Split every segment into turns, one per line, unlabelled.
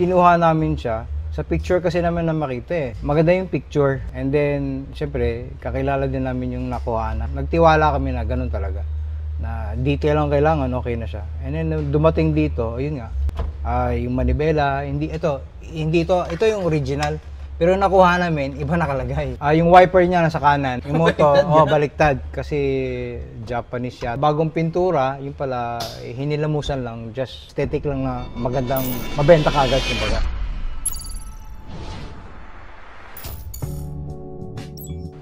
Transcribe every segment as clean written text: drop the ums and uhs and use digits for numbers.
kinuha namin siya. Sa picture kasi naman na makita eh. Maganda yung picture. And then, syempre, kakilala din namin yung nakuha na. Nagtiwala kami na ganun talaga. Na detail ang kailangan, okay na siya. And then, dumating dito, yun nga. Yung manibela, ito yung original. Pero nakuha namin, iba nakalagay. Yung wiper niya nasa kanan. Yung moto, baliktad. Kasi Japanese siya. Bagong pintura, yung pala, hinilamusan lang. Just aesthetic lang na magandang mabenta kagad. Kumbaga.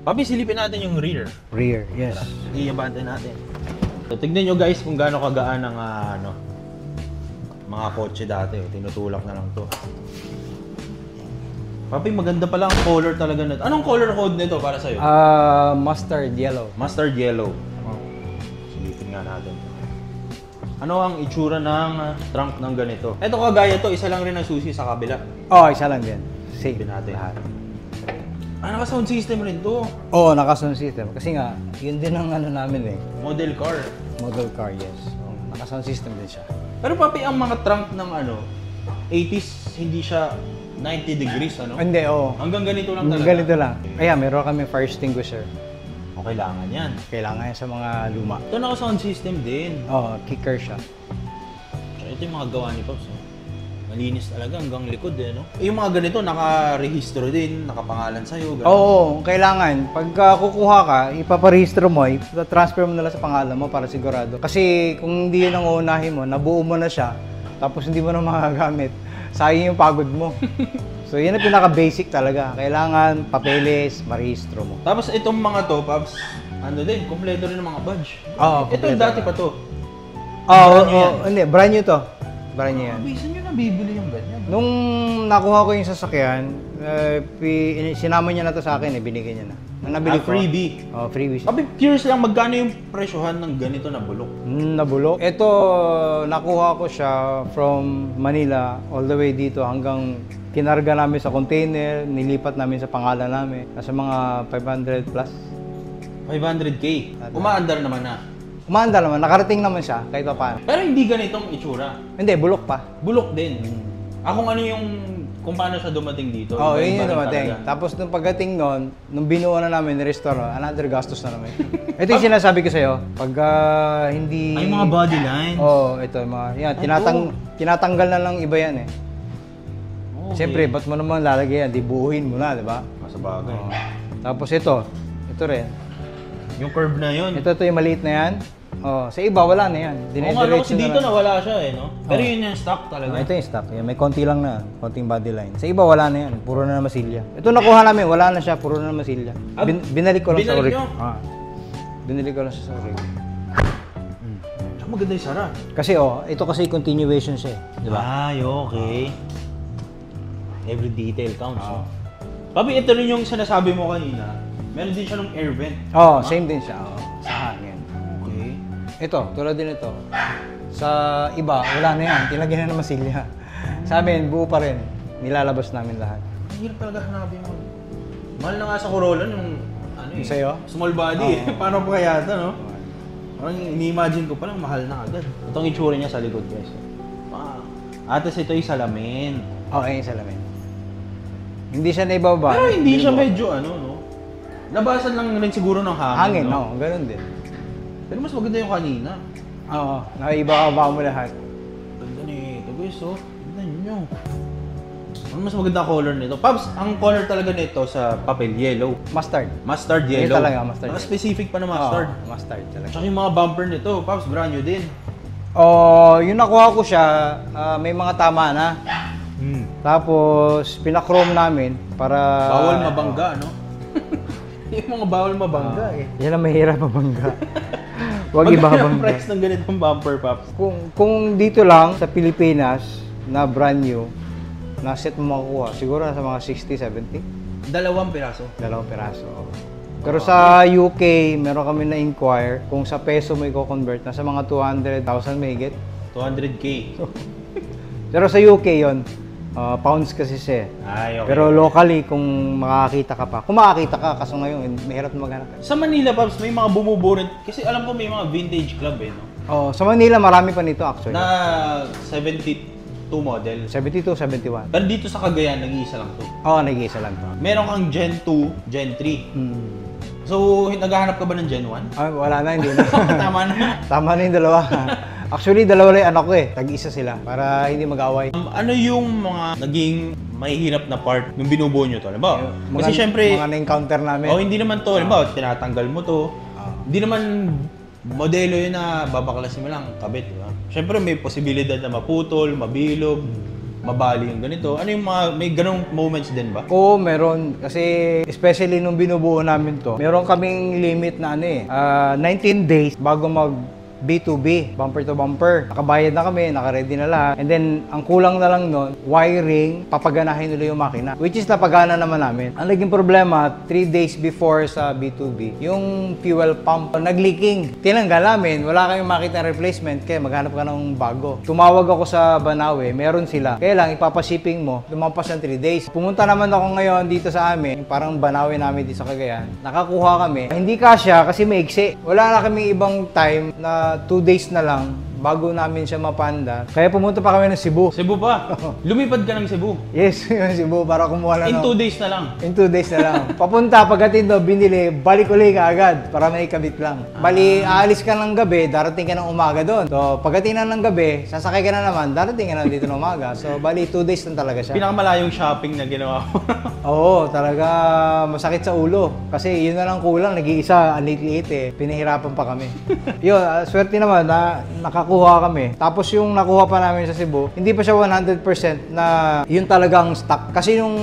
Papi, silipin natin yung rear.
Rear, yes.
Iabante natin. So, tignan nyo guys kung gaano kagaan ang mga kotse dati. Tinutulak na lang to. Papi, maganda pala ang color talaga nito. Anong color code nito para sa'yo?
Mustard yellow.
Mustard yellow. Silipin nga natin. Ano ang itsura ng trunk ng ganito? Ito kagaya to, isa lang rin ang susi sa kabila.
Isa lang din. Same
natin.
Lahat.
Naka-sound system rin to.
Oo, naka-sound system. Kasi nga, yun din ang namin eh.
Model car.
Model car, yes. Naka-sound system din siya.
Pero papi, ang mga trunk ng 80s, hindi siya 90 degrees, ano?
Hindi, oo.
Hanggang ganito lang talaga?
Ganito lang. Meron kami fire extinguisher.
O, kailangan yan.
Kailangan yan sa mga luma.
Ito naka-sound system din.
Kicker siya.
Ito yung mga gawa ni Pops, malinis talaga hanggang likod no? Yung mga ganito, naka-rehistro din, nakapangalan sa'yo.
Oo, kailangan. Pag kukuha ka, ipaparehistro mo, transfer mo nila sa pangalan mo para sigurado. Kasi kung hindi yun ang uunahin mo, nabuo mo na siya, tapos hindi mo na magagamit, sayang yung pagod mo. So yun ang pinaka-basic talaga. Kailangan papeles, marehistro mo.
Tapos itong mga to, Pops, kompleto rin ng mga badge.
Oo,
ito yung dati pa to.
Hindi, brand new to. Brand new yan.
Saan nyo nabibili yung ganyan?
Nung nakuha ko yung sasakyan, sinama niya na to sa akin, binigay niya na. Nabili ko.
Freebie?
Freebie.
Curious lang, magkano yung presyohan ng ganito na bulok?
Na bulok? Ito, nakuha ko siya from Manila all the way dito hanggang kinarga namin sa container, nilipat namin sa pangalan namin. Nasa mga 500 plus.
500K? Umaandar naman na?
Umaandar naman, nakarating naman siya kahit pa paano.
Pero hindi ganitong itsura?
Hindi, bulok pa.
Bulok din? Kung ano kung paano siya dumating dito?
Yun yung dumating. Tapos nung pagdating nun, nung binuo na namin ni restaurant, another gastos na naman. Ito yung sinasabi ko sa'yo, pag hindi...
Ay, mga body lines?
Ito, tinatanggal na lang iba yan eh. Okay. Siyempre, ba't mo naman lalagay yan? Di buuhin mo na, di ba?
Sa bagay.
Tapos ito rin.
Yung curve na yun?
Ito yung maliit na yan. Sa iba, wala na yan.
Kasi dito nawala siya no? Pero yun yung stock talaga.
Ito yung stock. May konti lang na, konting body line. Sa iba, wala na yan. Puro na masilya. Ito nakuha namin, wala na siya. Puro na masilya. Binalik ko lang sa orig. Binalik ko lang sa orig.
Maganda yung sara.
Kasi ito kasi continuation siya di ba?
Okay. Every detail counts. Papi, ito rin yung sinasabi mo kanina. Meron din siya ng air vent.
Same din siya. Sa hangin.
Okay.
Ito, tulad din ito. Sa iba, wala na yan. Tilagyan na ng masilya. Sa amin, buo pa rin. Nilalabas namin lahat.
Hirap talaga hanapin mo. Mahal na nga sa Corolla yung
sa'yo?
Small body. Paano pa kaya ito, no? Parang ini-imagine ko palang mahal na agad. Itong itsura niya sa likod, guys. Atas ito yung salamin.
Yung salamin. Hindi siya naibaba.
Pero hindi siya medyo no? Labasan lang rin siguro ng hangin,
no? Ganun din.
Pero mas maganda yung kanina.
Naiba-ba mo lahat.
Ganda nito, guys, Tignan nyo. Ano mas maganda color nito? Pops, ang color talaga nito sa papel, yellow.
Mustard.
Mustard yellow.
Talaga, mustard.
Specific pa na mustard.
Mustard talaga.
Tsaka yung mga bumper nito, Pops, brand new din.
Yung nakuha ko siya, may mga tama na. Tapos, pinakrom namin para...
Bawal mabangga, no? Yung mga bawal mabangga
Yan ang mahirap mabangga. Huwag ibabangga.
Magkano ang price ng ganitong bumper, Pops?
Kung dito lang, sa Pilipinas, na brand new, na set mo makukuha, siguro sa mga 60, 70.
2 piraso?
2 piraso. Pero sa UK, meron kami na-inquire kung sa peso mo i-convert, nasa mga 200,000 mahigit.
200K.
Pero sa UK yon, pounds kasi siya.
Okay.
Pero locally, kung makakita ka pa. Kung makakita ka, kaso ngayon, mahirap na maghanap.
Sa Manila, Pops, may mga bumuburit. Kasi alam ko may mga vintage club, no?
Sa Manila, marami pa nito actually.
Na 70 2 model.
72, 71.
Pero dito sa Cagayan, nag-iisa lang to.
Oo, nag-iisa lang to.
Meron kang Gen 2, Gen 3. So, naghahanap ka ba ng Gen 1?
Ah, wala na, hindi na.
Tama na.
Tama na yung dalawa. Actually, dalawa lang yung anak ko eh. Tag-isa sila para hindi mag-away.
Ano yung mga naging mahihirap na part nung binubuo nyo to? Halimbawa, kasi syempre,
mga na-encounter namin.
hindi naman to. Halimbawa, tinatanggal mo to. Hindi naman modelo yun na babaklasin mo lang, kabit. Diba? Syempre, may posibilidad na maputol, mabilog, mabali yung ganito. Ano yung mga, may ganong moments din ba?
Oo, meron. Kasi especially nung binubuo namin to, meron kaming limit na 19 days bago mag B2B, bumper to bumper. Nakabayad na kami, naka-ready na lahat. And then, ang kulang na lang nun, wiring, papaganahin nila yung makina. Which is napagana naman namin. Ang naging problema, 3 days before sa B2B, yung fuel pump nag-leaking. Tinanggal namin, wala kayong makita replacement, kaya maghanap ka ng bago. Tumawag ako sa Banawe, meron sila. Kaya lang, ipapashipping mo, lumampas ng 3 days. Pumunta naman ako ngayon dito sa amin, parang Banawe namin dito sa Cagayan. Nakakuha kami. Hindi kasya kasi maiksi. Wala na kami ibang time na 2 days na lang bago namin siya mapanda. Kaya pumunta pa kami ng Cebu.
Cebu pa? Lumipad ka ng Cebu?
Yes, yung Cebu para kumuha lang.
In 2 days na lang?
In 2 days na lang. Papunta, pagdating doon, binili, balik ulit ka agad para may kabit lang. Bali, aalis ka ng gabi, darating ka ng umaga doon. So, pagdating na ng gabi, sasakay ka na naman, darating ka na dito ng umaga. So, bali, 2 days lang talaga siya.
Pinakamalayong shopping na ginawa ko.
Oo, talaga masakit sa ulo. Kasi yun na lang kulang, nag-iisa, ang liit-liit eh. Pinahirapan pa kami. Yun, swerte naman na nakakuha kami. Tapos yung nakuha pa namin sa Cebu, hindi pa siya 100% na yun talagang stock. Kasi yung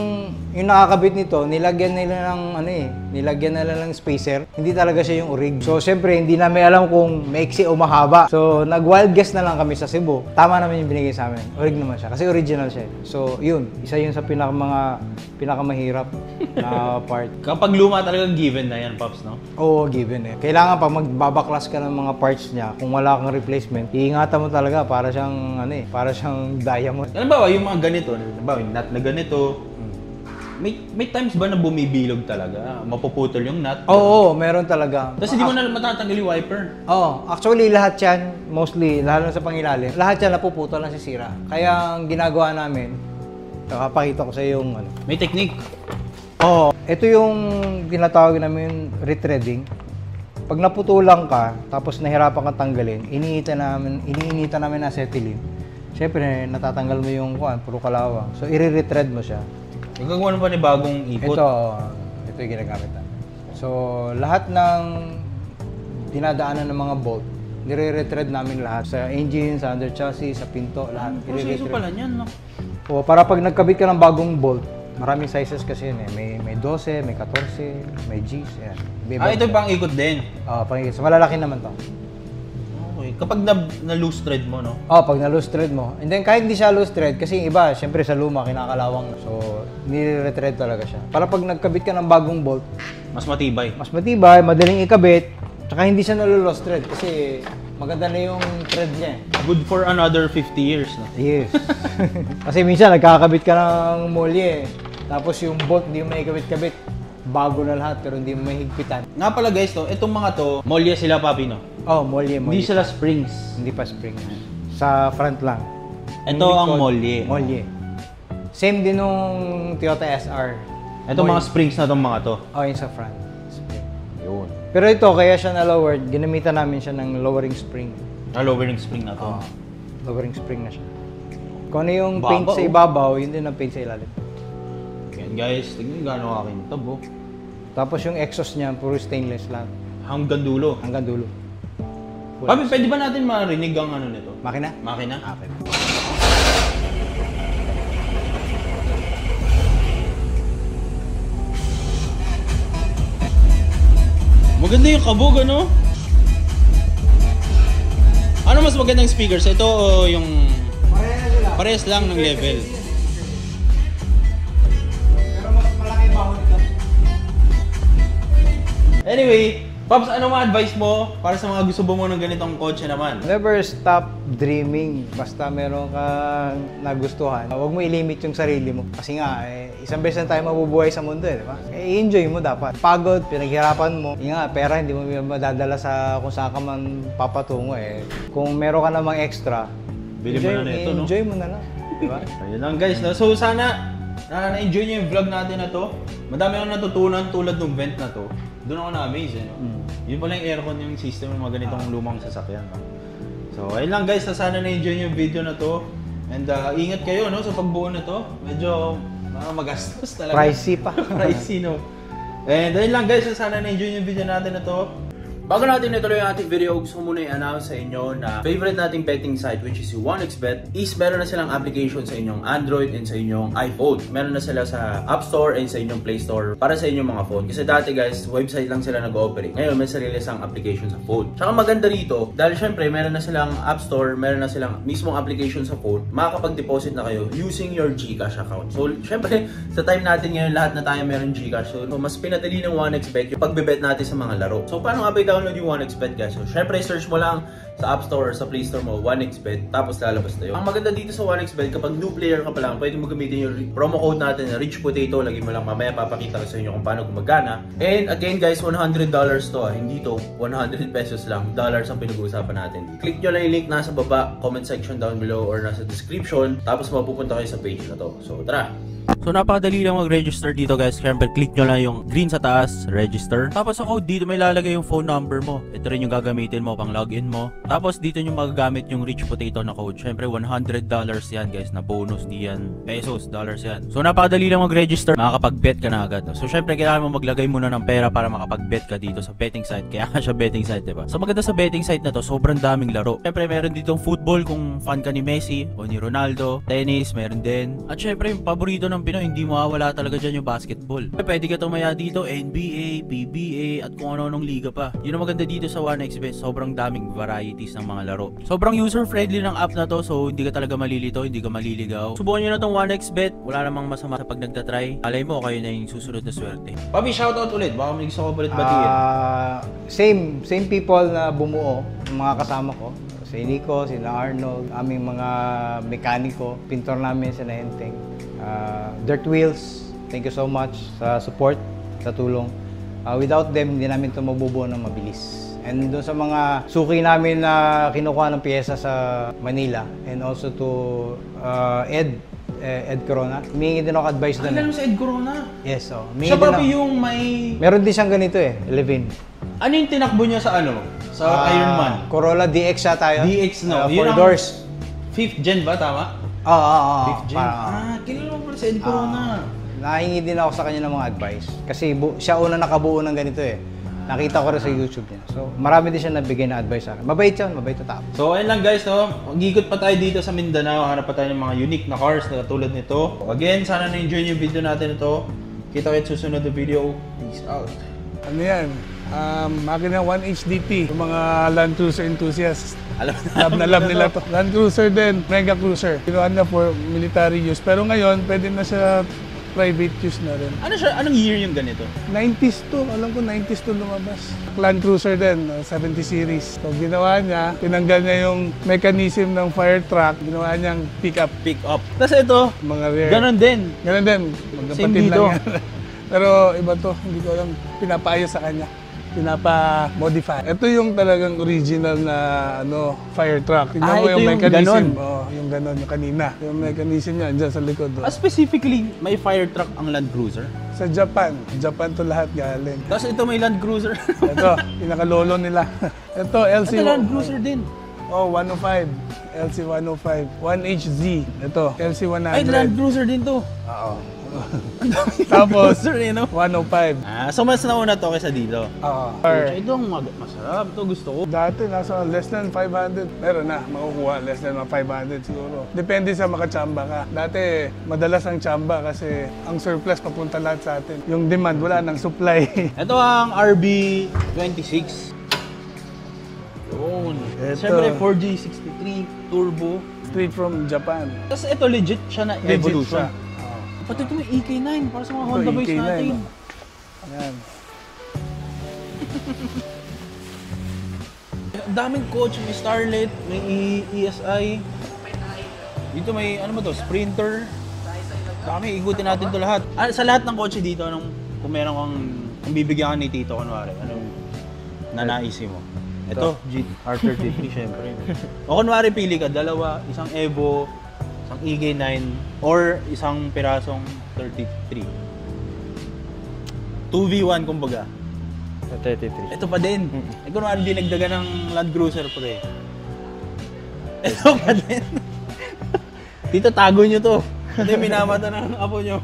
nakakabit nito, nilagyan nila ng nilagyan nila ng spacer. Hindi talaga siya yung orig. So, syempre, hindi namin alam kung maiksi o mahaba. So, nag-wild guess na lang kami sa Cebu. Tama naman yung binigay sa amin. Orig naman siya. Kasi original siya. So, yun. Isa yun sa pinakamahirap na part.
Kapag luma talagang given na yan, Pops, no?
Oo, given eh. Kailangan pag magbabaklas ka ng mga parts niya, kung wala kang replacement, iingatan mo talaga para siyang, para siyang diamond.
Alam ba, yung mga ganito, yung nut na ganito, may times ba na bumibilog talaga? Mapuputol yung nut?
Oo, meron talaga.
Tapos hindi mo na matatanggal yung wiper?
Oo, actually lahat yan, mostly, lalo sa pangilalim, lahat yan napuputol na sisira. Kaya ang ginagawa namin, nakapakita ko sa yung
May technique?
Oo, ito yung tinatawag namin retreading. Pag naputulang ka, tapos nahirapan kang tanggalin, iniinitan namin ng acetylene. Siyempre, natatanggal mo yung puro kalawang. So, i-retread mo siya.
Nagagawa pa ni bagong ipot?
Ito yung ginagamit namin. So, lahat ng dinadaanan ng mga bolt, nire-retread namin lahat. Sa engine, sa under chassis, sa pinto, lahat.
Proseso pala niyan, no?
O, para pag nagkabit ka ng bagong bolt, maraming sizes kasi yun eh. May 12, may 14, may Gs, yan.
Ito pang ikot din?
Oo, pang ikot. So, malalaki naman to.
Okay. Kapag na-loose thread mo, no?
Oo, pag na-loose thread mo. And then, kahit hindi siya loose thread, kasi yung iba, syempre sa luma, kinakalawang. So, nire-thread talaga siya. Para pag nagkabit ka ng bagong bolt,
Mas matibay?
mas matibay, madaling ikabit, tsaka hindi siya nalo-loose thread kasi maganda na yung thread niya.
Good for another 50 years, no?
Yes. Kasi minsan, nagkakabit ka ng molye, tapos yung bolt, hindi mo maikabit-kabit. Bago na lahat, pero hindi mo mahigpitan.
Nga pala guys, to, itong mga to, molye sila, papi, no?
Oh, molye.
Hindi sila springs.
Hindi pa spring. Sa front lang.
Ito ang molye.
Molye. Same din nung Toyota SR.
Ito mga springs na itong mga to.
Oh, yung sa front. Spring.
Yun.
Pero ito, kaya siya na-lowered, ginamitan namin siya ng lowering spring.
Lowering spring na to.
Lowering spring na siya. Kung ano yung
Baba,
paint sa ibabaw, yun din ang paint sa ilalim.
Yan guys, tignan gaano kakintab, oh.
Tapos yung exhaust niya, puro stainless lang.
Hanggang dulo.
Hanggang dulo.
Papi, pwede ba natin marinig ang ano nito?
Makina?
Makina?
Okay.
Maganda yung kabog, ano? Ano mas magandang speakers? Ito o yung... Parehas lang ng level.
Pero mas malaki bahon ito.
Anyway, Pops, ano mga advice mo para sa mga gusto bumili ng ganitong kotse naman?
Never stop dreaming. Basta meron kang nagustuhan, huwag mo ilimit yung sarili mo. Kasi nga, isang beses na tayo mabubuhay sa mundo, di ba? I-enjoy mo dapat. Pagod, pinaghirapan mo. Yung nga, pera hindi mo madadala sa kung saan ka man papatungo eh. Kung meron ka namang extra,
Bili mo na nito, no?
enjoy mo na lang. Diba?
Ayun lang guys. No? So sana na-enjoy niyo yung vlog natin na to. Madami akong natutunan tulad ng vent na to. Doon ako na-amaze. Eh, no? Yun pala yung aircon yung system ng mga ganitong lumang sasakyan. No? So ayun lang guys. Sana na-enjoy niyo yung video na to. And ingat kayo no, sa pagbuo na to. Medyo magastos talaga.
Pricey pa.
Pricey no. And ayun lang guys. Sana na-enjoy yung video natin na to. Bago natin ituloy ang ating video, gusto ko muna i-announce sa inyo na favorite nating betting site, which is si 1xBet, is meron na silang application sa inyong Android and sa inyong iPhone. Meron na sila sa App Store and sa inyong Play Store para sa inyong mga phone. Kasi dati guys, website lang sila nag-ooperate. Ngayon, may sarili silang application sa phone. Tsaka maganda rito, dahil syempre meron na silang App Store, meron na silang mismong application sa phone, makakapag-deposit na kayo using your GCash account. So, syempre, sa time natin ngayon, lahat na tayo meron GCash. So, mas pinadali ng 1xBet yung pagbebet natin sa mga laro. So, paano nga ba download yung 1xBet guys? So, syempre, search mo lang sa App Store or sa Play Store mo, 1xBet, tapos lalabas na yun. Ang maganda dito sa 1xBet, kapag new player ka pa lang, pwede mo gamitin yung promo code natin na Rich Potato. Lagi mo lang mamaya, papakita ko sa inyo kung paano gumagana. And again guys, $100 to hindi to 100 pesos lang. Dollars ang pinag-uusapan natin. Click nyo lang yung link nasa baba, comment section down below or nasa description, tapos mapupunta kayo sa page na to. So, tara! So napakadali lang mag-register dito guys. Siyempre click nyo lang yung green sa taas, register. Tapos sa code dito may lalagay yung phone number mo. Ito rin yung gagamitin mo pang login mo. Tapos dito nyo magagamit yung Rich Potato na code. Siyempre $100 yan guys na bonus, di yan pesos, dollars yan. So napakadali lang mag-register, makakapag-bet ka na agad. So siyempre kailangan mo maglagay muna ng pera para makapag-bet ka dito sa betting site. Kaya siya betting site, diba? So maganda sa betting site na to, sobrang daming laro. Siyempre meron ditong football kung fan ka ni Messi o ni Ronaldo. Tennis, meron din. At siyempre yung paborito ng Pinoy, hindi mawawala talaga dyan yung basketball. Pwede ka tumaya dito, NBA, PBA, at kung ano-anong liga pa. Yun ang maganda dito sa 1xBet, sobrang daming varieties ng mga laro. Sobrang user-friendly ng app na to, so hindi ka talaga malilito, hindi ka maliligaw. Subukan nyo na tong 1xBet, wala namang masama sa pag nagtatry. Alay mo, kayo na yung susunod na swerte. Papi, shoutout ulit, baka may gusto ko ulit batiin.
Same people na bumuo, yung mga kasama ko. Si Nico, si Arnold, aming mga mekaniko, pintor namin si Nahenteng. Dirt Wheels, thank you so much sa support, sa tulong. Without them, hindi namin ito mabubuo ng mabilis. And doon sa mga suki namin na kinukuha ng piyesa sa Manila and also to Ed Corona. Humingi din ako advice doon.
Alam mo sa Ed Corona?
Yes, so.
Siya ba yung may...
Meron din siyang ganito 11.
Ano yung tinakbo niya sa ano? Sa Ironman?
Corolla DX siya tayo.
DX no?
4 doors.
5th gen ba? Tama?
Oo.
5th gen? Kilala mo pala sa Ed Corona.
Nahingi din ako sa kanya ng mga advice. Kasi siya una nakabuo ng ganito eh. Nakita ko rin sa YouTube niya. So, marami din siya nabigay na advice sa akin. Mabait yun, mabait na tao.
So, ayun lang guys, no? Mag-ikot pa tayo dito sa Mindanao. Hanap pa tayo ng mga unique na cars na katulad nito. Again, sana na-enjoy yung video natin ito. Kita kayo susunod na video. Peace out.
Ano yan? Makina 1HDT. Yung mga Land Cruiser enthusiasts. Love na love nila to. Land Cruiser din, Mega Cruiser. Kinuha na for military use. Pero ngayon, pwede na siya private use na rin.
Ano siya? Anong year yung ganito?
90s to. Alam ko 90s to lumabas. Land Cruiser din, 70 series. So ginawa niya, tinanggal niya yung mechanism ng fire truck. Ginawa niyang pick-up.
Pick up. Tapos ito,
Mga rear.
ganon din.
Ganun din.
Same
Magkapatid
dito.
lang yan. Pero iba to, hindi ko alam. Pinapaayos sa kanya. Pinapa-modify. Ito yung talagang original na fire truck. Tingnan mo
ito yung
mechanism.
ganon.
Oh, yung ganon, yung kanina. Yung mechanism niya, dyan sa likod. Oh.
Specifically, may fire truck ang Land Cruiser.
Sa Japan. Japan to lahat galing.
Tapos ito may Land Cruiser.
Ito, pinakalolo nila. Ito, LC.
Ito Land Cruiser din.
Oh, 105. LC 105. 1HZ. Ito, LC 100.
Ay, Land Cruiser din to.
Oo. Tapos,
Cruiser eh, no?
105.
So mas nauna to kaysa dito.
Oo.
Ito ang masarap. Ito gusto ko.
Dati nasa less than 500. Meron na, makukuha less than 500 siguro. Depende sa makachamba ka. Dati, madalas ang chamba kasi ang surplus papunta lahat sa atin. Yung demand, wala nang supply.
Ito ang RB26. Yun.
Ito.
Siyempre 4G63 Turbo.
Straight from Japan.
Tapos ito legit siya na
Legit
Evolution.
siya.
Pati ito may EK9 para sa mga
Ito,
Honda boys
EK9,
natin.
Ayan.
Ang daming coach, may Starlet, may ESI. Dito may ano ba to, Sprinter. Dami, ikutin natin to lahat. Sa lahat ng kotse dito, kung meron kung bibigyan ka ni Tito, kunwari, anong nanaisin mo? Ito, R33 syempre. O kunwari pili ka, dalawa, isang Evo, Isang EK9 or isang pirasong 33. 2v1 kumbaga.
Sa 33.
Ito pa din. Eh kung ano dinagdagan ng Land Cruiser pre. Ito pa din. Dito tago nyo to. Ito yung minamata ng apo nyo.